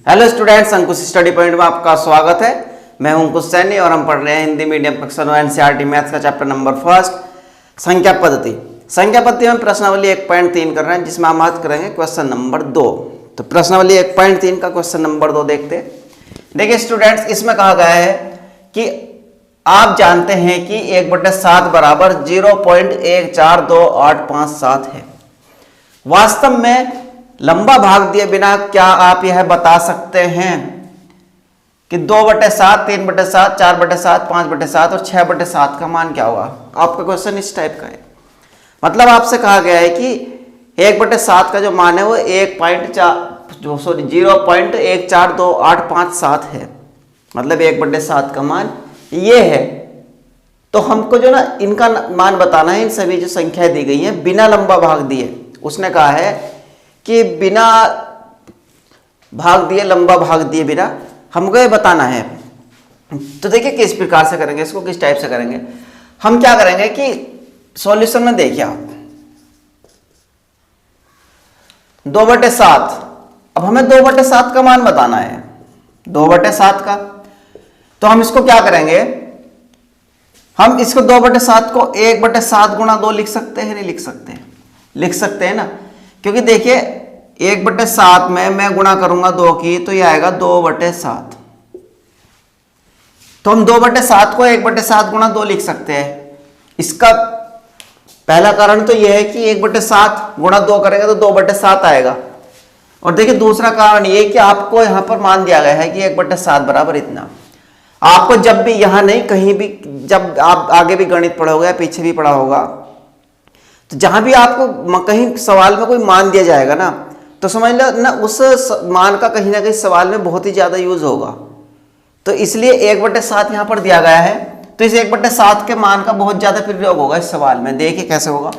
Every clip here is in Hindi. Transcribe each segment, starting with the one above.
हेलो स्टूडेंट्स, अंकुश स्टडी पॉइंट में आपका स्वागत है। मैं हूं अंकुश सैनी और हम पढ़ रहे हैं हिंदी मीडियम कक्षा 9 एनसीईआरटी मैथ्स का चैप्टर नंबर फर्स्ट संख्या पद्धति। संख्या पद्धति में प्रश्नावली 1.3 कर रहे हैं, जिसमें हम आज करेंगे क्वेश्चन नंबर 2। तो प्रश्नावली 1.3 का क्वेश्चन नंबर 2 देखते हैं। देखिए स्टूडेंट्स, इसमें कहा गया है कि आप जानते हैं कि 1/7 बराबर 0.142857 है। वास्तव में लंबा भाग दिए बिना क्या आप यह बता सकते हैं कि 2/7, 3/7, 4/7, 5/7 और 6/7 का मान क्या होगा? आपका क्वेश्चन इस टाइप का है। मतलब आपसे कहा गया है कि 1/7 का जो मान है वो 0.142857 है। मतलब 1/7 का मान ये है। तो हमको जो ना इनका मान बताना है। इन सभी जो संख्याएं दी गई हैं बिना लंबा भाग दिए, उसने कहा है कि बिना भाग दिए, लंबा भाग दिए बिना हमको ये बताना है। तो देखिए किस प्रकार से करेंगे इसको, किस टाइप से करेंगे। हम क्या करेंगे कि सॉल्यूशन में देखिए आप 2/7। अब हमें 2/7 का मान बताना है, 2/7 का। तो हम इसको क्या करेंगे, हम इसको 2/7 को 1/7 गुणा 2 लिख सकते हैं, नहीं लिख सकते? लिख सकते हैं ना, क्योंकि देखिए 1/7 में मैं गुणा करूंगा 2 की, तो ये आएगा 2/7। तो हम 2/7 को 1/7 गुणा 2 लिख सकते हैं। इसका पहला कारण तो यह है कि 1/7 गुणा 2 करेंगे तो 2/7 आएगा। और देखिए दूसरा कारण ये कि आपको यहां पर मान दिया गया है कि 1/7 बराबर इतना। आपको जब भी यहां नहीं, कहीं भी, जब आप आगे भी गणित पढ़ोगे, पीछे भी पढ़ा होगा, तो जहां भी आपको कहीं सवाल में कोई मान दिया जाएगा ना, तो समझ लो ना उस मान का कहीं ना कहीं सवाल में बहुत ही ज्यादा यूज होगा। तो इसलिए 1/7 यहां पर दिया गया है, तो इस 1/7 के मान का बहुत ज्यादा प्रयोग होगा इस सवाल में। देखिए कैसे होगा।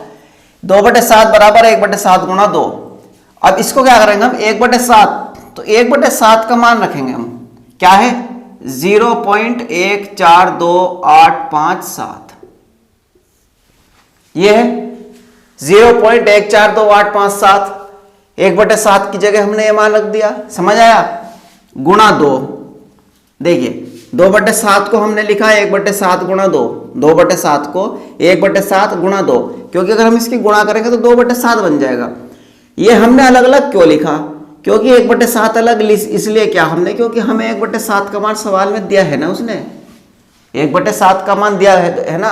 2/7 बराबर 1/7 गुणा 2। अब इसको क्या करेंगे हम, 1/7, तो 1/7 का मान रखेंगे हम, क्या है 0.142857। ये है 0.142857। 1/7 की जगह हमने ये मान रख दिया, समझ आया, गुणा 2। देखिए 2/7 को हमने लिखा 1/7 गुणा 2, 2/7 को 1/7 गुणा 2, क्योंकि अगर हम इसकी गुणा करेंगे तो 2/7 बन जाएगा। ये हमने अलग अलग क्यों लिखा, क्योंकि 1/7 अलग इसलिए क्या हमने, क्योंकि हमें 1/7 का मान सवाल में दिया है ना, उसने 1/7 का मान दिया है ना,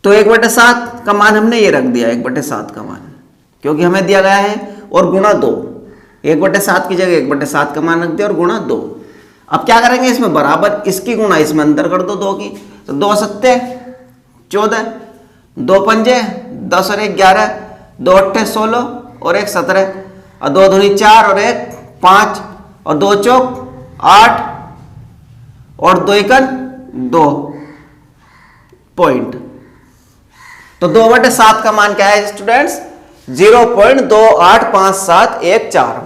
तो 1/7 का मान हमने ये रख दिया, 1/7 का मान, क्योंकि हमें दिया गया है, और गुणा 2। 1/7 की जगह 1/7 का मान रख दिया और गुणा 2। अब क्या करेंगे, इसमें बराबर इसकी गुणा इसमें अंदर कर दो 2 की, तो 2 सत्ते 14, 2 पंजे 10 और 1 11, 2 अट्ठे 16 और 1 17, और 2 दूनी 4 और 1 5, और 2 चौक 8 और 2 एकन 2 पॉइंट। तो 2/7 का मान क्या है स्टूडेंट्स, 0.285714।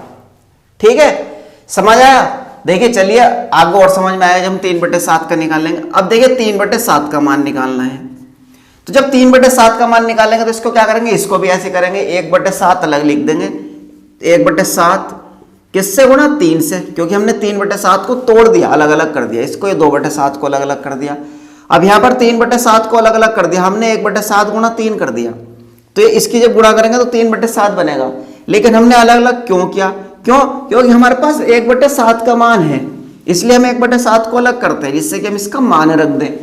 ठीक है, समझ आया। देखिए चलिए आगे और समझ में आया जब हम 3/7 का निकाल लेंगे। अब देखिए 3/7 का मान निकालना है, तो जब 3/7 का मान निकालेंगे तो इसको क्या करेंगे, इसको भी ऐसे करेंगे, 1/7 अलग लिख देंगे। 1/7 किससे गुणा, 3 से, क्योंकि हमने 3/7 को तोड़ दिया, अलग अलग कर दिया इसको, ये 2/7 को अलग अलग कर दिया। अब यहां पर 3/7 को अलग अलग कर दिया हमने, 1/7 गुणा 3 कर दिया, तो ये इसकी जब गुणा करेंगे तो 3/7 बनेगा। लेकिन हमने अलग अलग क्यों किया, क्यों, क्योंकि हमारे पास 1/7 का मान है, इसलिए हम 1/7 को अलग करते हैं, जिससे कि हम इसका मान रख दें।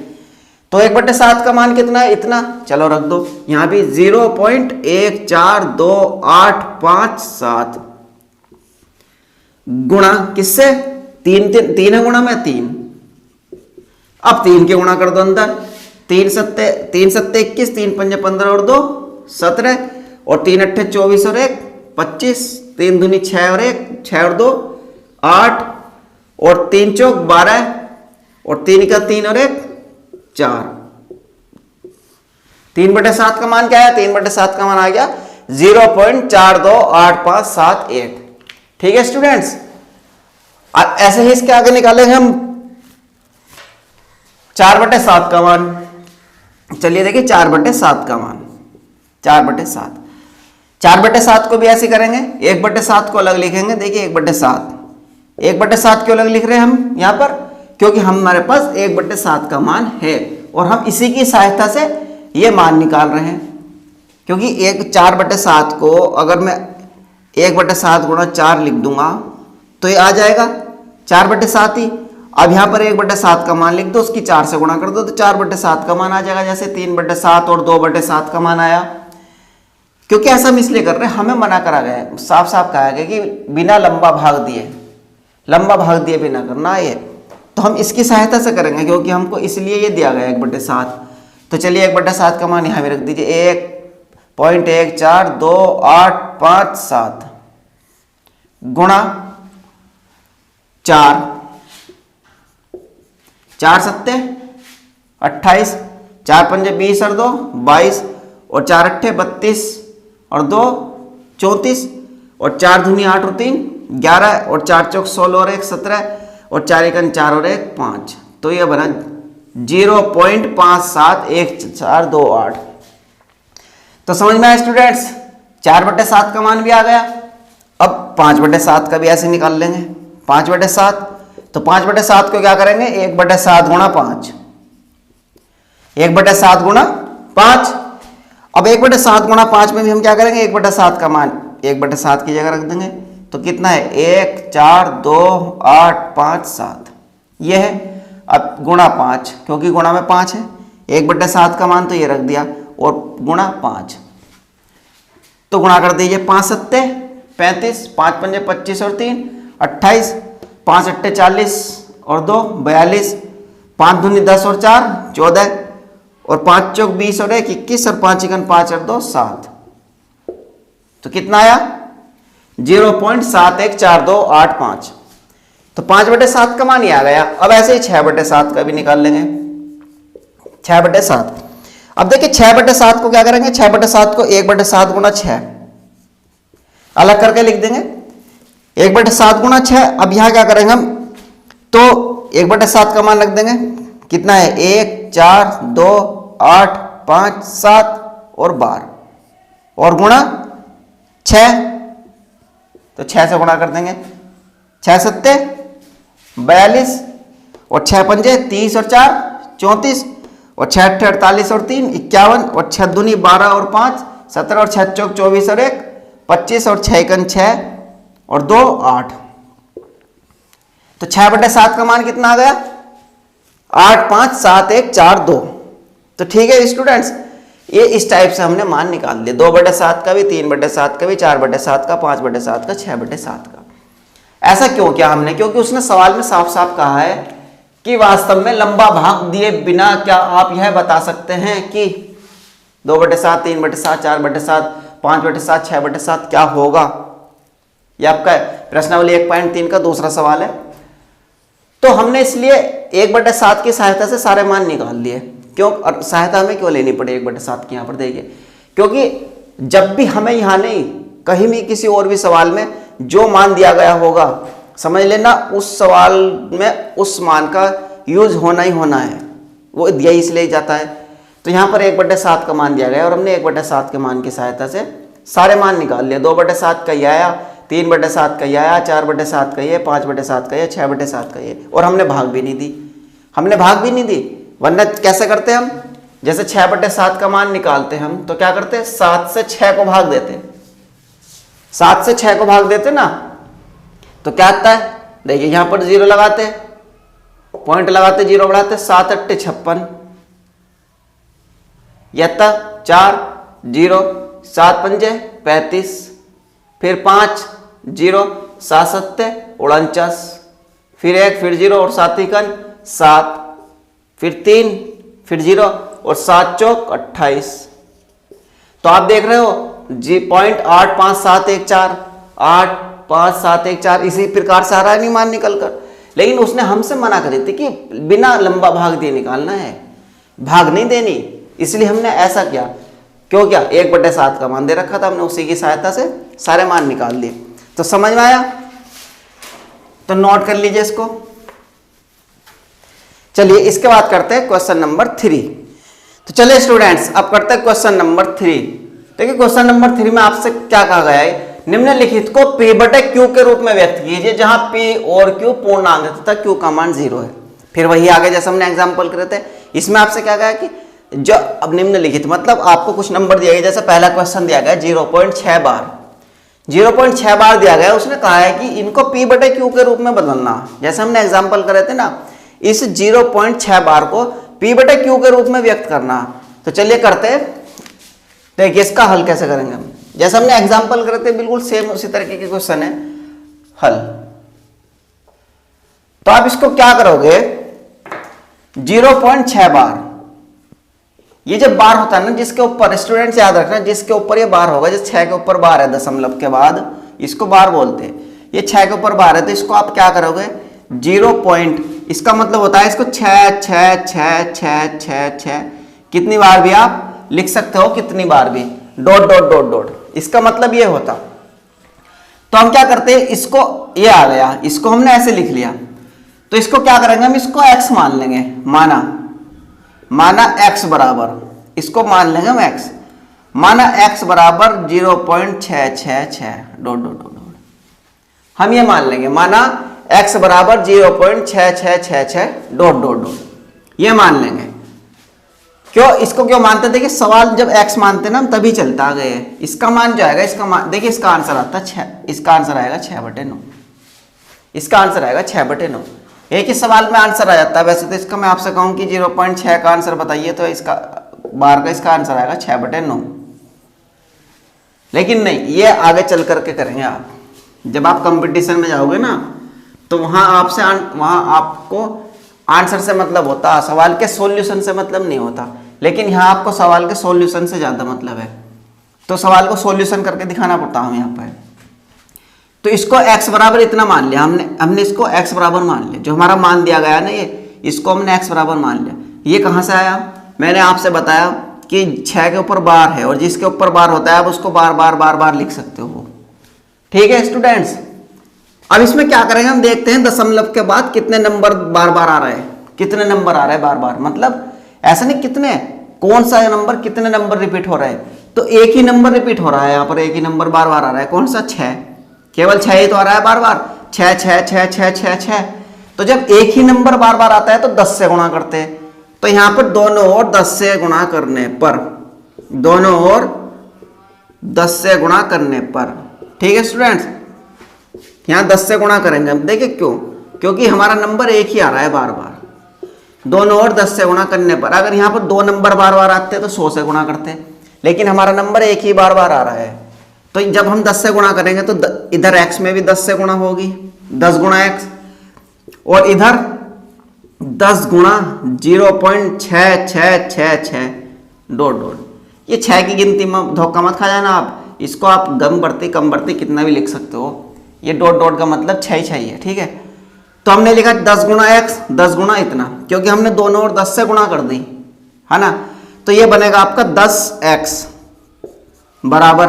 तो 1/7 का मान कितना है, इतना, चलो रख दो। यहां भी 0.142857 गुणा किससे, 3 है गुणा में 3। अब 3 के गुणा कर दो अंदर, 3 सत्ते 21, 3 पंजे 15 और 2 17, और 3 अट्ठे 24 और 1 25, 3 दूनी 6 और 1 6 और 2 8, और 3 चौक 12, और 3 का 3 और 1 4। 3/7 का मान क्या है, 3/7 का मान आ गया 0.428571। ठीक है स्टूडेंट्स, ऐसे ही इसके आगे निकालेंगे हम 4/7 का मान। चलिए देखिए 4/7 का मान, 4/7 को भी ऐसे करेंगे, 1/7 को अलग लिखेंगे। देखिए 1/7 1/7 क्यों लिख रहे हैं हम यहाँ पर? क्योंकि हमारे पास 1/7 का मान है और हम इसी की सहायता से ये मान निकाल रहे हैं। क्योंकि 4/7 को अगर मैं 1/7 गुणा 4 लिख दूंगा तो ये आ जाएगा 4/7 ही। अब यहाँ पर 1/7 का मान लिख दो, उसकी 4 से गुणा कर दो तो 4/7 का मान आ जाएगा, जैसे 3/7 और 2/7 का मान आया। क्योंकि ऐसा हम इसलिए कर रहे हैं, हमें मना करा गया है, साफ साफ कहा गया कि बिना लंबा भाग दिए बिना करना है। तो हम इसकी सहायता से करेंगे क्योंकि हमको इसलिए ये दिया गया 1/7। तो चलिए 1/7 का मान यहाँ भी रख दीजिए, 1.14287 गुणा 4, 4 सत्ते 28, 4 पंजे 20 और 2 22 और 4 अट्ठे 32 और 2 34 और 4 दूनी 8 और 3 11 और 4 चौक 16 और 1 17 और 4 एकन 4 और 1 5। तो ये बना 0.571428। तो समझ में आया स्टूडेंट्स? 4/7 का मान भी आ गया। अब 5/7 का भी ऐसे निकाल लेंगे। 5/7 तो 5/7 को क्या करेंगे? 1/7 गुणा 5, 1/7 गुणा 5। अब 1/7 गुणा 5 में भी हम क्या करेंगे? 1/7 का मान 1/7 की जगह रख देंगे। तो कितना है? 1 4 2 8 5 7 ये है। अब गुणा 5, क्योंकि गुणा में 5 है, 1/7 का मान तो ये रख दिया और गुणा 5। तो गुणा कर दीजिए, 5 सत्ते 35, 5 पंजे 25 और 3 28, 5 अट्ठे 40 और 2 42, 5 दूनी 10 और 4 14 और 5 चौक 20 और 1 21 और 5 एकन 5 और 2 7। तो कितना आया? 0.714285। तो 5/7 का मान ही आ गया। अब ऐसे ही 6/7 का भी निकाल लेंगे। 6/7, अब देखिए 6/7 को क्या करेंगे? 6/7 को 1/7 गुणा 6 अलग करके लिख देंगे। 1/7 गुणा 6। अब यहां क्या करेंगे हम? तो 1/7 का मान रख देंगे, कितना है? 1 4 2 8 5 7 और 12 और गुणा 6। तो 6 से गुणा कर देंगे, 6 सत्ते 42 और 6 पंजे 30 और 4 34 और 6 अट्ठे 48 और 3 51 और 6 दूनी 12 और 5 17 और 6 चौक 24 और 1 25 और 6 एकन 6 और 2 8। तो 6/7 का मान कितना आ गया? 8 5 7 1 4 2। तो ठीक है स्टूडेंट्स, ये इस टाइप से हमने मान निकाल लिया। 2/7 का भी, 3/7 का भी, 4/7 का, 5/7 का, 6/7 का। ऐसा क्यों किया हमने? क्योंकि उसने सवाल में साफ साफ कहा है कि वास्तव में लंबा भाग दिए बिना क्या आप यह बता सकते हैं कि 2/7, 3/7, 4/7, 5/7, 6/7 क्या होगा? यह आपका प्रश्नावली 1.3 का दूसरा सवाल है। तो हमने इसलिए 1/7 की सहायता से सारे मान निकाल लिए। क्यों? और सहायता हमें क्यों लेनी पड़ी 1/7 की? यहाँ पर देखिए, क्योंकि जब भी हमें यहाँ नहीं, कहीं भी किसी और भी सवाल में जो मान दिया गया होगा, समझ लेना उस सवाल में उस मान का यूज होना ही होना है, वो दिया इसलिए जाता है। तो यहाँ पर 1/7 का मान दिया गया और हमने 1/7 के मान की सहायता से सारे मान निकाल लिए। 2/7 का ये आया, 3/7 का ये आया, 4/7 का ये, 5/7 का ये, 6/7 का ये, और हमने भाग भी नहीं दी। वरना कैसे करते हम? जैसे 6/7 का मान निकालते हम तो क्या करते? 7 से 6 को भाग देते, 7 से 6 को भाग देते ना, तो क्या आता है? देखिए यहां पर 0 लगाते, पॉइंट लगाते, 0 बढ़ाते, 7 अट्ठे 56, यत्ता 4 0 7 पंजे 35, फिर 5 0 7 सत्ते 49, फिर 1 फिर 0 और 7 एकन 7, फिर 3 फिर 0 और 7 चौक 28। तो आप देख रहे हो जी 0.85714 85714 इसी प्रकार से आ रहा है नहीं मान निकल कर। लेकिन उसने हमसे मना करी थी कि बिना लंबा भाग दिए निकालना है, भाग नहीं देनी, इसलिए हमने ऐसा किया। क्यों क्या? 1/7 का मान दे रखा था हमने, उसी की सहायता से सारे मान निकाल लिए। तो समझ में आया? तो नोट कर लीजिए इसको। चलिए इसके बाद करते हैं क्वेश्चन नंबर 3। तो चलिए स्टूडेंट्स अब करते हैं क्वेश्चन नंबर 3। देखिए क्वेश्चन नंबर 3 में आपसे क्या कहा गया है निम्नलिखित को P बटे Q के रूप में व्यक्त कीजिए जहां P और Q पूर्णांक है तथा Q का मान 0 है। फिर वही आगे जैसे हमने एग्जांपल करे थे, इसमें आपसे क्या कहा कि जो अब निम्नलिखित मतलब आपको कुछ नंबर दिया गया, जैसे पहला क्वेश्चन दिया गया 0.6 बार, 0.6 बार दिया गया, उसने कहा है कि इनको P बटे Q के रूप में बदलना। जैसे हमने एग्जांपल करे थे ना, इस 0.6 बार को P बटे Q के रूप में व्यक्त करना। तो चलिए करते हैं, देखिए इसका हल कैसे करेंगे हम। जैसे हमने एग्जांपल करे थे बिल्कुल सेम उसी तरीके के क्वेश्चन है हल। तो आप इसको क्या करोगे, 0.6 बार, ये जब बार होता है ना जिसके ऊपर, स्टूडेंट्स याद रखना, जिसके ऊपर ये बार होगा, जैसे 6 के ऊपर बार है दशमलव के बाद, इसको बार बोलते हैं। ये 6 के ऊपर बार है तो इसको आप क्या करोगे 0 पॉइंट, इसका मतलब होता है इसको 6 6 6 6 6 6 कितनी बार भी आप लिख सकते हो, कितनी बार भी, डॉट डॉट डॉट डॉट, इसका मतलब ये होता। तो हम क्या करते हैं, इसको ये आ गया, इसको हमने ऐसे लिख लिया, तो इसको क्या करेंगे हम, इसको x मान लेंगे, माना x बराबर, इसको मान लेंगे हम x, माना x बराबर 0.666 डॉट डॉट डॉट डॉट, हम ये मान लेंगे, माना x बराबर 0.6666 डॉट डॉट डॉट, ये मान लेंगे। क्यों, इसको क्यों मानते थे कि सवाल जब x मानते ना हम तभी चलता आ गए। इसका मान जो आएगा, इसका मान देखिए, इसका आंसर आता है 6, इसका आंसर आएगा 6/9, इसका आंसर आएगा 6/9। एक ही सवाल में आंसर आ जाता है। वैसे तो इसका मैं आपसे कहूं कि 0.6 का आंसर बताइए तो इसका बार का इसका आंसर आएगा 6/9, लेकिन नहीं, ये आगे चल करके करेंगे आप। जब आप कंपटीशन में जाओगे ना तो वहां आपको आंसर से मतलब होता, सवाल के सॉल्यूशन से मतलब नहीं होता, लेकिन यहाँ आपको सवाल के सॉल्यूशन से ज्यादा मतलब है, तो सवाल को सॉल्यूशन करके दिखाना पड़ता है यहाँ पर। तो इसको x बराबर इतना मान लिया हमने इसको x बराबर मान लिया, जो हमारा मान दिया गया ना ये, इसको हमने x बराबर मान लिया। ये कहाँ से आया, मैंने आपसे बताया कि 6 के ऊपर बार है और जिसके ऊपर बार होता है आप उसको बार बार बार बार लिख सकते हो। ठीक है स्टूडेंट्स, अब इसमें क्या करेंगे हम देखते हैं दशमलव के बाद कितने नंबर बार बार आ रहे हैं, कितने नंबर आ रहे हैं बार बार, मतलब ऐसा नहीं कितने, कौन सा नंबर कितने नंबर रिपीट हो रहे हैं। तो एक ही नंबर रिपीट हो रहा है यहाँ पर, एक ही नंबर बार बार आ रहा है, कौन सा 6, केवल 6 ही तो आ रहा है बार बार, 6 6 6 6 6 6। तो जब एक ही नंबर बार बार आता है तो 10 से गुणा करते हैं। तो यहाँ पर दोनों ओर 10 से गुणा करने पर, दोनों ओर 10 से गुणा करने पर, ठीक है स्टूडेंट्स, यहाँ 10 से गुणा करेंगे हम। देखिए क्यों, क्योंकि हमारा नंबर एक ही आ रहा है बार बार, दोनों ओर 10 से गुणा करने पर। अगर यहाँ पर 2 नंबर बार बार आते तो 100 से गुणा करते, लेकिन हमारा नंबर एक ही बार बार आ रहा है। तो जब हम 10 से गुणा करेंगे तो इधर x में भी 10 से गुणा होगी, 10 गुणा x, और इधर 10 गुणा 0.6666 डॉट डॉट। ये 6 की गिनती में धोखा मत खा जाना आप, इसको आप कम बढ़ती कितना भी लिख सकते हो। ये डॉट डॉट का मतलब 6 ही है, ठीक है। तो हमने लिखा 10 गुणा x, 10 गुणा इतना, क्योंकि हमने दोनों ओर 10 से गुणा कर दी है ना। तो ये बनेगा आपका 10x बराबर,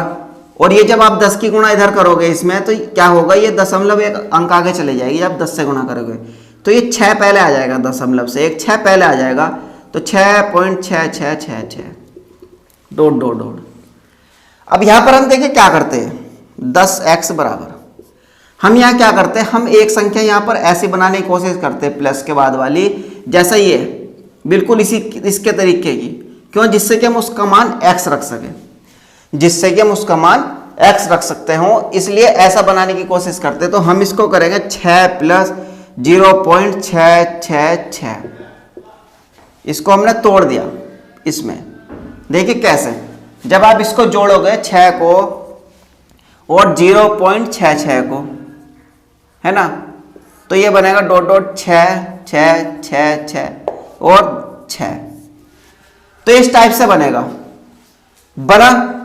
और ये जब आप 10 की गुणा इधर करोगे इसमें तो क्या होगा, ये दशमलव एक अंक आगे चले जाएगी जब 10 से गुणा करोगे। तो ये 6 पहले आ जाएगा, दशमलव से एक 6 पहले आ जाएगा, तो 6.6666 डॉट डॉट डॉट। अब यहाँ पर हम देखिए क्या करते हैं, 10x बराबर, हम यहाँ क्या करते हैं, हम एक संख्या यहाँ पर ऐसी बनाने की कोशिश करते हैं प्लस के बाद वाली, जैसा ये बिल्कुल इसके तरीके की, क्यों, जिससे कि हम उसका मान x रख सकें, जिससे कि हम उसका मान x रख सकते हो, इसलिए ऐसा बनाने की कोशिश करते। तो हम इसको करेंगे 6 प्लस 0.666, इसको हमने तोड़ दिया इसमें। देखिए कैसे, जब आप इसको जोड़ोगे 6 को और 0.66 को, है ना, तो ये बनेगा डॉट डॉट 6 6 6 6 और 6। तो इस टाइप से बनेगा, बना।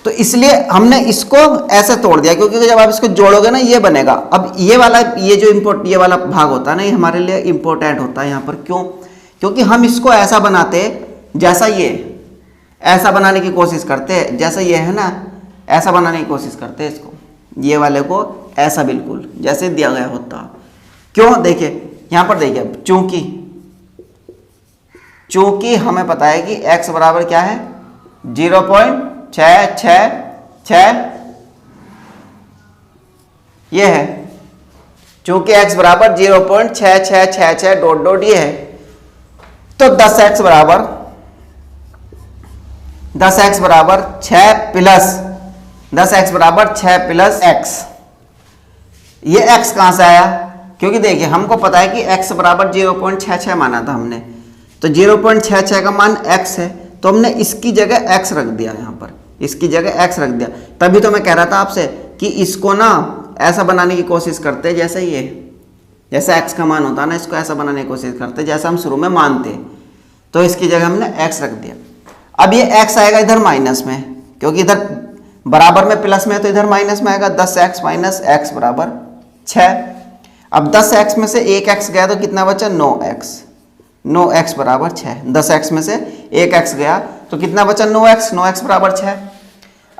तो इसलिए हमने इसको ऐसे तोड़ दिया, क्योंकि जब आप इसको जोड़ोगे ना ये बनेगा। अब ये वाला, ये जो ये वाला भाग होता है ना, ये हमारे लिए इंपॉर्टेंट होता है यहाँ पर। क्यों, क्योंकि हम इसको ऐसा बनाते जैसा ये, ऐसा बनाने की कोशिश करते, जैसा ये है ना, ऐसा बनाने की कोशिश करते हैं इसको, ये वाले को ऐसा बिल्कुल जैसे दिया गया होता। क्यों, देखिए यहाँ पर देखिए, चूंकि हमें पता है कि x बराबर क्या है 0.666 ये है, चूंकि x बराबर 0.6666 डॉट डॉट ये है, तो 10x बराबर 6 प्लस 10x बराबर 6 प्लस x। ये x कहां से आया? क्योंकि देखिए हमको पता है कि x बराबर 0.66 माना था हमने, तो 0.66 का मान x है, तो हमने इसकी जगह x रख दिया, यहाँ पर इसकी जगह x रख दिया। तभी तो मैं कह रहा था आपसे कि इसको ना ऐसा बनाने की कोशिश करते जैसे ये, जैसे x का मान होता है ना, इसको ऐसा बनाने की कोशिश करते जैसा हम शुरू में मानते, तो इसकी जगह हमने x रख दिया। अब ये x आएगा इधर माइनस में, क्योंकि इधर बराबर में प्लस में, तो इधर माइनस में आएगा। 10x माइनस x बराबर 6। अब 10x में से 1x गया तो कितना बचा? 9x। 9x बराबर 6। 10x में से 1x गया तो कितना बचा? 9x। 9x बराबर 6।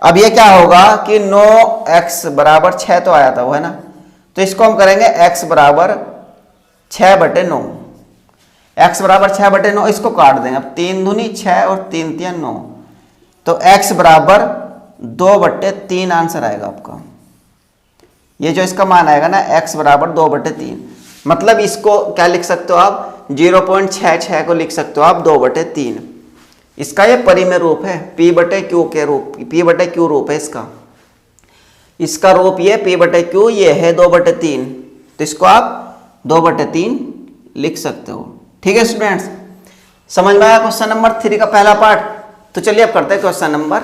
अब ये क्या होगा कि 9x बराबर 6 तो आया था वो, है ना, तो इसको हम करेंगे x बराबर 6/9। x बराबर 6/9, इसको काट देंगे। अब 3 दूनी 6 और 3 तिया 9, तो x बराबर 2/3 आंसर आएगा आपका। ये जो इसका मान आएगा ना, x बराबर 2/3, मतलब इसको क्या लिख सकते हो आप? 0.66 को लिख सकते हो आप 2/3। इसका ये परिमेय रूप है, p/q के रूप, p/q रूप है इसका। इसका रूप ये p/q ये है 2/3, तो इसको आप 2/3 लिख सकते हो। ठीक है स्टूडेंट्स, समझ में आया क्वेश्चन नंबर 3 का पहला पार्ट? तो चलिए अब करते हैं क्वेश्चन नंबर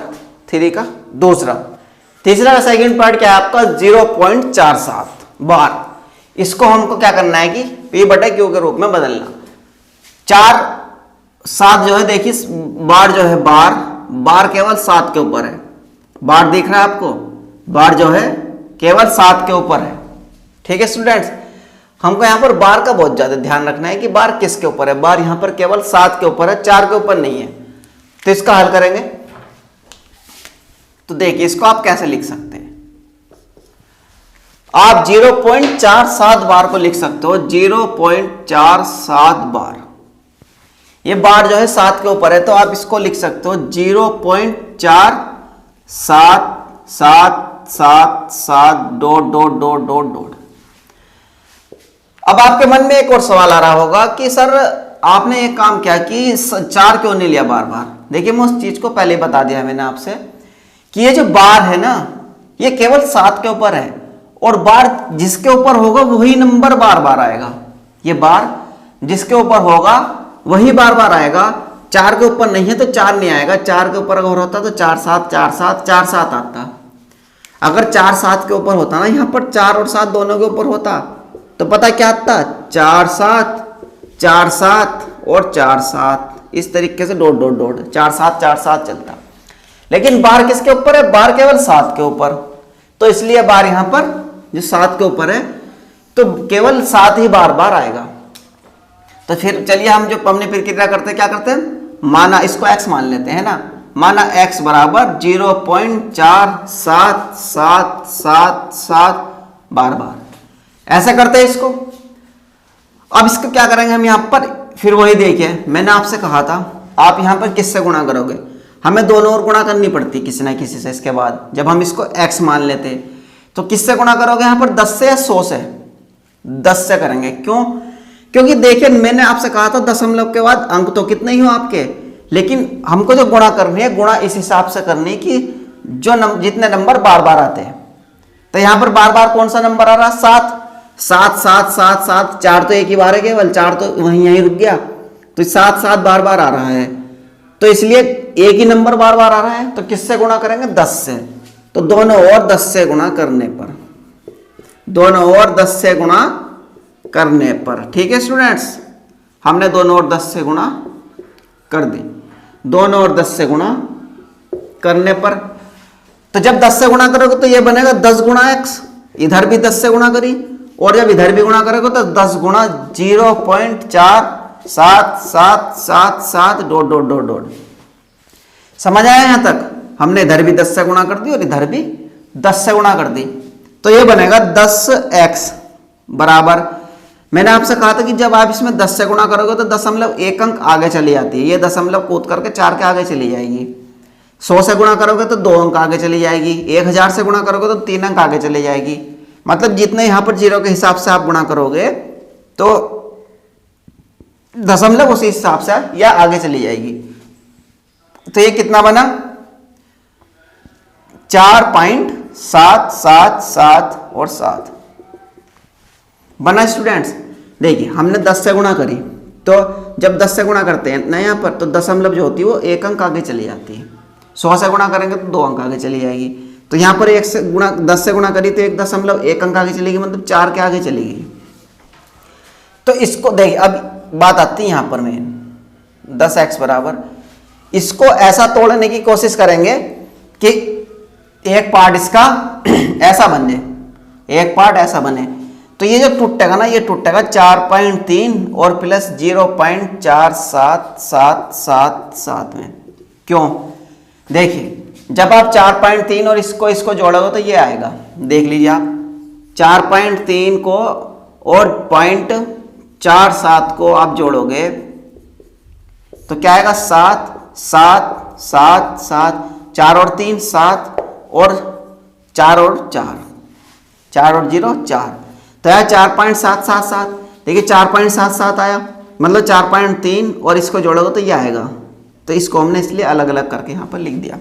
3 का दूसरा। तीसरा का सेकंड पार्ट क्या है आपका? 0.47 बार। इसको हमको क्या करना है कि p/q के रूप में बदलना। 4/7 जो है, देखिए बार जो है, बार केवल 7 के ऊपर है। बार दिख रहा है आपको? बार जो है केवल 7 के ऊपर है। ठीक है स्टूडेंट्स, हमको यहाँ पर बार का बहुत ज्यादा ध्यान रखना है कि बार किसके ऊपर है। बार यहाँ पर केवल 7 के ऊपर है, 4 के ऊपर नहीं है। तो इसका हल करेंगे, तो देखिए इसको आप कैसे लिख सकते हैं? आप 0.47 बार को लिख सकते हो 0.47 बार। ये बार जो है 7 के ऊपर है, तो आप इसको लिख सकते हो 0.4777 dot dot dot dot dot. अब आपके मन में एक और सवाल आ रहा होगा कि सर आपने एक काम किया कि 4 क्यों नहीं लिया बार बार? देखिए मैं उस चीज को पहले बता दिया मैंने आपसे कि ये जो बार है ना, ये केवल 7 के ऊपर है, और बार जिसके ऊपर होगा वही नंबर बार बार आएगा। ये बार जिसके ऊपर होगा वही बार बार आएगा। 4 के ऊपर नहीं है तो 4 नहीं आएगा। 4 के ऊपर अगर होता तो 4/7 4/7 4/7 आता। अगर 4/7 के ऊपर होता ना, यहाँ पर 4 और 7 दोनों के ऊपर होता, तो पता क्या आता? 4/7 4/7 और 4/7, इस तरीके से डॉट डॉट डॉट 4/7 4/7 चलता। लेकिन बार किसके ऊपर है? बार केवल 7 के ऊपर, तो इसलिए बार यहां पर जो 7 के ऊपर है, तो केवल 7 ही बार बार आएगा। तो फिर चलिए हम जो हमने फिर क्या करते हैं, माना इसको x मान लेते हैं ना, माना x बराबर 0.4777 बार बार, ऐसा करते हैं इसको। अब इसको क्या करेंगे हम यहाँ पर? फिर वही देखिए, मैंने आपसे कहा था आप यहाँ पर किससे गुणा करोगे? हमें दोनों ओर गुणा करनी पड़ती किसी ना किसी से। इसके बाद जब हम इसको x मान लेते तो किससे गुणा करोगे? यहाँ पर 10 से या 100 से? 10 से करेंगे। क्यों? क्योंकि देखिए मैंने आपसे कहा था दशमलव के बाद अंक तो कितने ही हो आपके, लेकिन हमको जो गुणा करनी है, गुणा इस हिसाब से करनी कि जो जितने नंबर बार बार आते हैं। तो यहाँ पर बार बार कौन सा नंबर आ रहा? 7 7 7 7 7, 4 तो एक ही बार है केवल, 4 तो वहीं यहीं रुक गया, तो 7 7 बार बार आ रहा है, तो इसलिए एक ही नंबर बार बार आ रहा है। तो किससे गुणा करेंगे? 10 से। तो दोनों ओर 10 से गुणा करने पर, दोनों ओर 10 से गुणा करने पर, ठीक है स्टूडेंट्स, हमने दोनों ओर 10 से गुणा कर दी। दोनों ओर 10 से गुणा करने पर, तो जब 10 से गुणा करोगे तो ये बनेगा 10 गुणा x, इधर भी 10 से गुणा करी, और जब इधर भी गुणा करोगे तो 10 गुणा 0.4777 डॉट डॉट डॉट डॉट। समझ आया यहां तक? हमने इधर भी 10 से गुणा कर दी और इधर भी 10 से गुणा कर दी, तो ये बनेगा 10x बराबर, मैंने आपसे कहा था कि जब आप इसमें 10 से गुणा करोगे तो दशमलव एक अंक आगे चली जाती है, ये दशमलव कूद करके 4 के आगे चली जाएगी। 100 से गुणा करोगे तो 2 अंक आगे चली जाएगी। 1000 से गुणा करोगे तो 3 अंक आगे चली जाएगी। मतलब जितने यहां पर जीरो के हिसाब से आप गुणा करोगे तो दशमलव उसी हिसाब से या आगे चली जाएगी। तो ये कितना बना 4.777 और 7 बना स्टूडेंट्स। देखिए हमने 10 से गुणा करी, तो जब 10 से गुणा करते हैं ना यहाँ पर, तो दशमलव जो होती है वो एक अंक आगे चली जाती है। 100 से गुणा करेंगे तो 2 अंक आगे चली जाएगी। तो यहाँ पर 1 से गुणा 10 से गुणा करी तो 1 अंक आगे चलेगी, मतलब 4 के आगे चलेगी। तो इसको देखिए, अब बात आती है यहाँ पर मेन 10x बराबर, इसको ऐसा तोड़ने की कोशिश करेंगे कि एक पार्ट इसका ऐसा बन जाए, एक पार्ट ऐसा बने। तो ये जो टूटेगा ना, ये टूटेगा 4.3 और प्लस 0.4777 में। क्यों? देखिए जब आप 4.3 और इसको जोड़ोगे तो ये आएगा, देख लीजिए आप 4.3 को और 0.47 को आप जोड़ोगे तो क्या आएगा 7 7 7 7, 4 और 3 7 और 4 और 4, 4 और 0 4, तो यह 4.777। देखिए 4.77 आया, मतलब 4.3 और इसको जोड़ोगे तो ये आएगा। तो इसको हमने इसलिए अलग अलग करके यहाँ पर लिख दिया।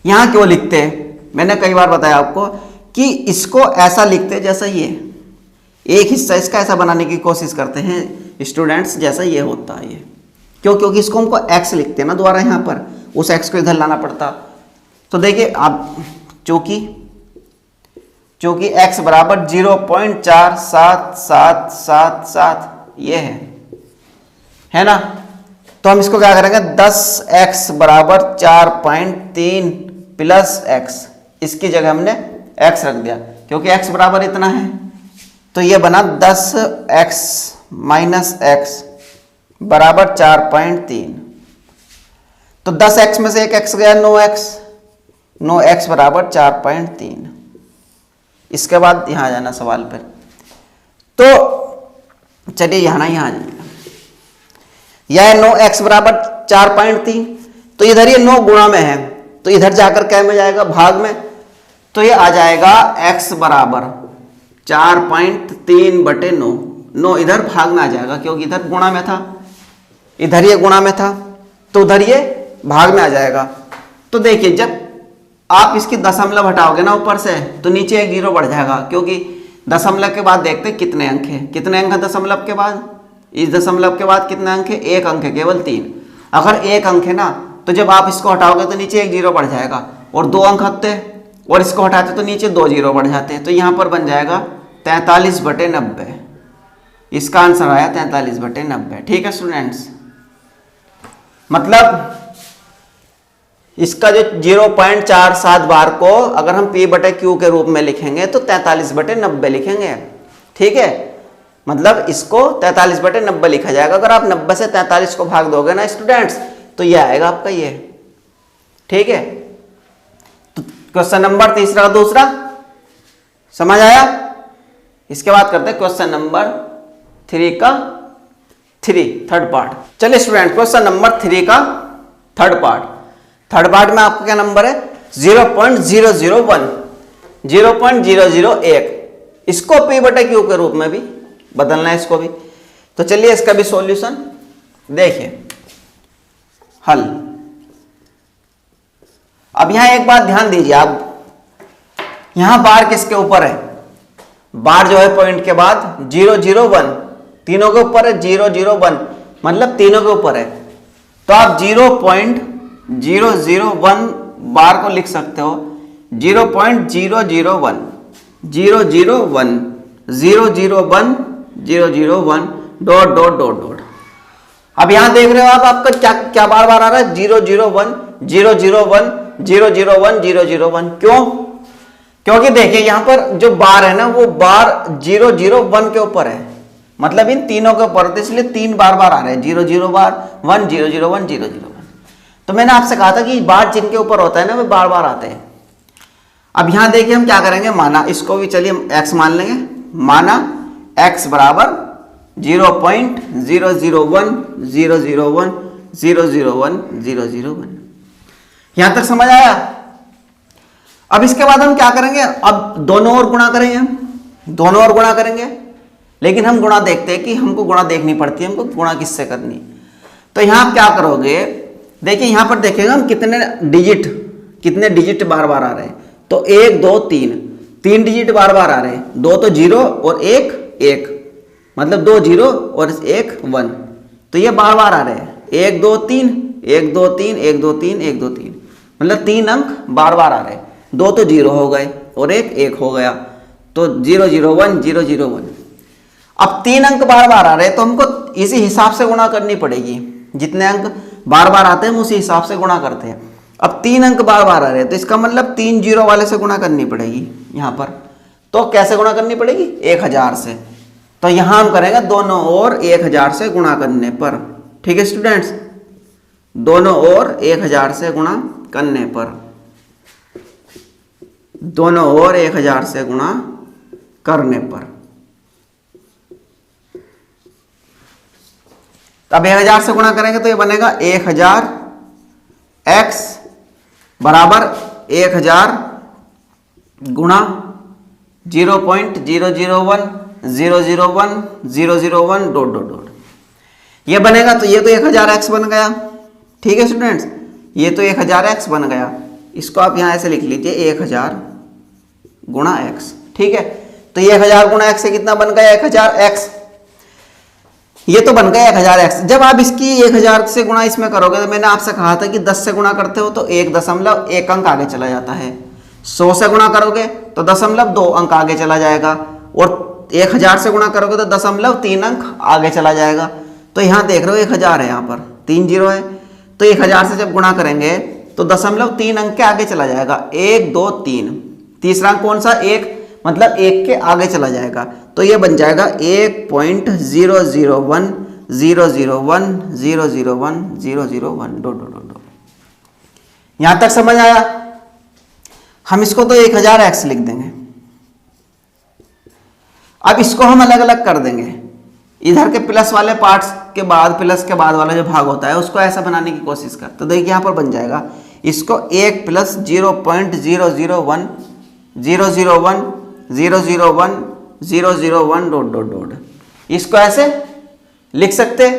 यहाँ क्यों लिखते हैं, मैंने कई बार बताया आपको कि इसको ऐसा लिखते हैं जैसा ये एक हिस्सा इसका ऐसा बनाने की कोशिश करते हैं स्टूडेंट्स, जैसा ये होता है ये। क्यों? क्योंकि इसको हमको x लिखते हैं ना दोबारा, यहाँ पर उस x को इधर लाना पड़ता। तो देखिए आप चूंकि x बराबर 0.47777 ये है ना, तो हम इसको क्या करेंगे 10x बराबर 4.3 प्लस x, इसकी जगह हमने x रख दिया क्योंकि x बराबर इतना है। तो ये बना 10x माइनस x बराबर 4.3। तो 10x में से एक x गया 9x बराबर 4.3। इसके बाद यहां आ जाना सवाल पर। तो चलिए यहाँ आ जाएगा, यह 9x बराबर 4.3, तो इधर ये 9 गुणा में है तो इधर जाकर क्या में जाएगा, भाग में। तो ये आ जाएगा x बराबर 4.3/9, 9 इधर भाग में आ जाएगा क्योंकि इधर गुणा में था, इधर ये गुणा में था तो उधर ये भाग में आ जाएगा। तो देखिए जब आप इसकी दशमलव हटाओगे ना ऊपर से तो नीचे एक 0 बढ़ जाएगा, क्योंकि दशमलव के बाद देखते कितने अंक है, कितने अंक है दशमलव के बाद, इस दशमलव के बाद कितने अंक है, 1 अंक है, केवल 3। अगर 1 अंक है ना तो जब आप इसको हटाओगे तो नीचे एक 0 बढ़ जाएगा, और 2 अंक हटते हैं और इसको हटाते तो नीचे 2 0 बढ़ जाते हैं। तो यहाँ पर बन जाएगा 43/90। इसका आंसर आया 43/90। ठीक है स्टूडेंट्स, मतलब इसका जो 0.47 बार को अगर हम P/Q के रूप में लिखेंगे तो 43/90 लिखेंगे। ठीक है, मतलब इसको 43/90 लिखा जाएगा। अगर आप 90 से 43 को भाग दोगे ना स्टूडेंट्स तो ये आएगा आपका ये। ठीक है, तो क्वेश्चन नंबर तीसरा दूसरा समझ आया। इसके बाद करते हैं क्वेश्चन नंबर 3 का थर्ड पार्ट। चलिए स्टूडेंट क्वेश्चन नंबर 3 का थर्ड पार्ट में आपका क्या नंबर है 0.001, 0.001। इसको P/Q के रूप में भी बदलना है इसको भी। तो चलिए इसका भी सॉल्यूशन देखिए, हल। अब यहां एक बात ध्यान दीजिए आप, यहां बार किसके ऊपर है, बार जो है पॉइंट के बाद 001 तीनों के ऊपर है, 001 मतलब तीनों के ऊपर है। तो आप 0.001 बार को लिख सकते हो 0.001 001 001 001 ... अब यहां देख रहे हो आप, आपका क्या बार बार आ रहा है 001 001 001 001। क्यों? क्योंकि देखिए यहां पर जो बार है ना वो बार 001 के ऊपर है, मतलब इन तीनों के ऊपर, तो इसलिए 3 बार आ रहे हैं 001 001 001। तो मैंने आपसे कहा था कि बार जिनके ऊपर होता है ना वो बार आते हैं। अब यहां देखिए हम क्या करेंगे, माना इसको भी चलिए हम x मान लेंगे, माना x बराबर 0.001 001 001 001। यहां तक समझ आया। अब इसके बाद हम क्या करेंगे, अब दोनों ओर गुणा करेंगे, हम दोनों ओर गुणा करेंगे, लेकिन हम गुणा देखते हैं कि हमको गुणा देखनी पड़ती है, हमको गुणा किससे करनी है। तो यहां आप क्या करोगे, देखिए यहां पर देखेंगे हम कितने डिजिट बार बार आ रहे हैं। तो 1 2 3 डिजिट बार बार आ रहे हैं, 2 तो 0 और 1 1, मतलब 2 0 और 1 1, तो ये बार बार आ रहे हैं 1 2 3 1 2 3 1 2 3 1 2 3, मतलब 3 अंक बार बार आ रहे हैं। 2 तो 0 हो गए और 1 1 हो गया, तो 0 0 1 0 0 1। अब 3 अंक बार बार आ रहे हैं तो हमको इसी हिसाब से गुणा करनी पड़ेगी, जितने अंक बार बार आते हैं हम उसी हिसाब से गुणा करते हैं। अब 3 अंक बार बार आ रहे हैं तो इसका मतलब 3 0 वाले से गुणा करनी पड़ेगी यहां पर। तो कैसे गुणा करनी पड़ेगी, 1000 से। तो यहां हम करेंगे दोनों ओर 1000 से गुणा करने पर। ठीक है स्टूडेंट्स, दोनों ओर 1000 से गुणा करने पर, दोनों ओर 1000 से गुणा करने पर। अब 1000 से गुणा करेंगे तो ये बनेगा 1000 x बराबर 1000 गुणा 0.001 001 001 डॉट डॉट डॉट, ये बनेगा। तो ये तो 1000x बन गया। ठीक है स्टूडेंट्स, ये तो 1000x बन गया। इसको आप यहां ऐसे लिख लीजिए 1000 गुणा x। ठीक है, तो ये 1000 गुणा x से कितना बन गया, 1000x। ये तो बन गया 1000x। जब आप इसकी 1000 से गुणा इसमें करोगे, तो मैंने आपसे कहा था कि 10 से गुणा करते हो तो 1.1 अंक आगे चला जाता है। 100 से गुणा करोगे तो 0.2 अंक आगे चला जाएगा, और 1000 से गुणा करोगे तो 0.3 अंक आगे चला जाएगा। तो यहाँ देख रहे हो 1000 है, यहाँ पर 3 0 है, तो 1000 से जब गुणा करेंगे तो 0.3 अंक के आगे चला जाएगा। 1 2 3, तीसरा अंक कौन सा, 1, मतलब 1 के आगे चला जाएगा। तो ये बन जाएगा 1.001 001 001 001 डॉट डॉट डॉट। यहां तक समझ आया। हम इसको तो 1000x लिख देंगे। अब इसको हम अलग अलग कर देंगे। इधर के प्लस वाले पार्ट्स के बाद, प्लस के बाद वाला जो भाग होता है उसको ऐसा बनाने की कोशिश कर। तो देखिए यहां पर बन जाएगा इसको 1 प्लस 0.001 001 001 001 डॉट डॉट डॉट, इसको ऐसे लिख सकते।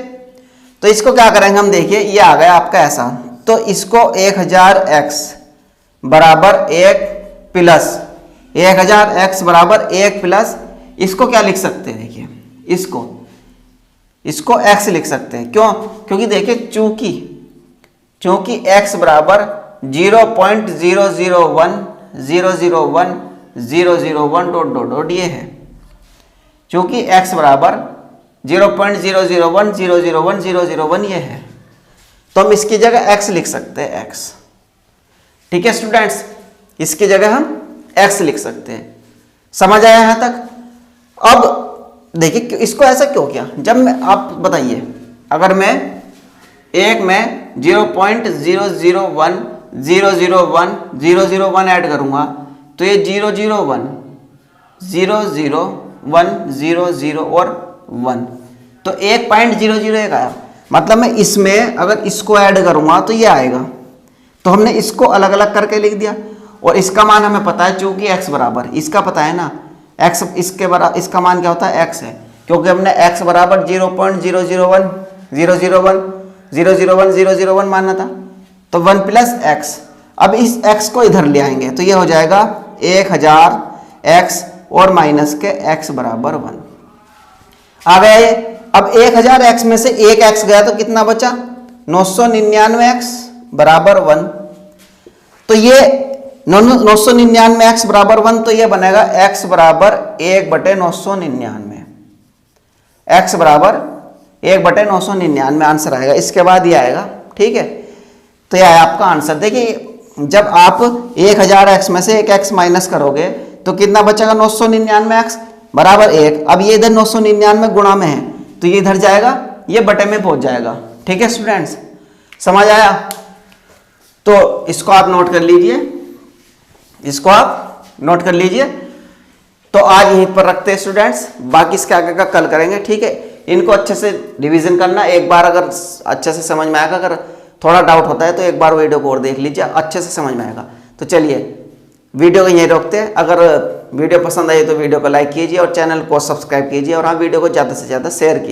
तो इसको क्या करेंगे हम, देखिए ये आ गया आपका ऐसा। तो इसको 1000x बराबर 1 प्लस 1000x बराबर 1 प्लस, इसको क्या लिख सकते हैं, देखिए इसको x लिख सकते हैं। क्यों, क्योंकि देखिए चूंकि x बराबर 0.001 001 001 डॉट डॉट डॉट ये है, क्योंकि x बराबर 0.001 001 001 ये है, तो हम इसकी जगह x लिख सकते हैं, x। ठीक है स्टूडेंट्स, इसकी जगह हम x लिख सकते हैं। समझ आया यहां तक। अब देखिए इसको ऐसा क्यों किया, जब मैं, आप बताइए, अगर मैं 0.001 001 001 ऐड करूंगा तो ये 001 001 00 और 1, तो 1.001 आया। मतलब मैं इसमें अगर इसको ऐड करूंगा तो ये आएगा। तो हमने इसको अलग अलग करके लिख दिया, और इसका मान हमें पता है, चूंकि x बराबर, इसका पता है ना, x इसके बराबर, इसका मान क्या होता है, x है, क्योंकि हमने x बराबर 0.001 001 001 001 माना था। तो 1 प्लस x, अब इस x को इधर ले आएंगे तो ये हो जाएगा 1000x और माइनस के x बराबर 1 आ गया ये। अब 1000x में से एक x गया तो कितना बचा, 999x बराबर 1। तो ये 999x बराबर 1, तो ये बनेगा x बराबर 1/999, x बराबर 1/999 आंसर आएगा। इसके बाद ये आएगा। ठीक है, तो यह है आपका आंसर। देखिए जब आप 1000x में से एक x माइनस करोगे तो कितना बचेगा, 999x बराबर 1। अब ये इधर 999 गुणा में है तो ये इधर जाएगा, ये बटे में पहुंच जाएगा। ठीक है स्टूडेंट्स, समझ आया। तो इसको आप नोट कर लीजिए, इसको आप नोट कर लीजिए। तो आज यहीं पर रखते हैं स्टूडेंट्स, बाकी इसके आगे का कल करेंगे। ठीक है, इनको अच्छे से रिवीजन करना। एक बार अगर अच्छे से समझ में आएगा, अगर थोड़ा डाउट होता है तो एक बार वीडियो को और देख लीजिए, अच्छे से समझ में आएगा। तो चलिए वीडियो को यहीं रोकते हैं। अगर वीडियो पसंद आई तो वीडियो को लाइक कीजिए और चैनल को सब्सक्राइब कीजिए और हाँ वीडियो को ज़्यादा से ज़्यादा शेयर कीजिए।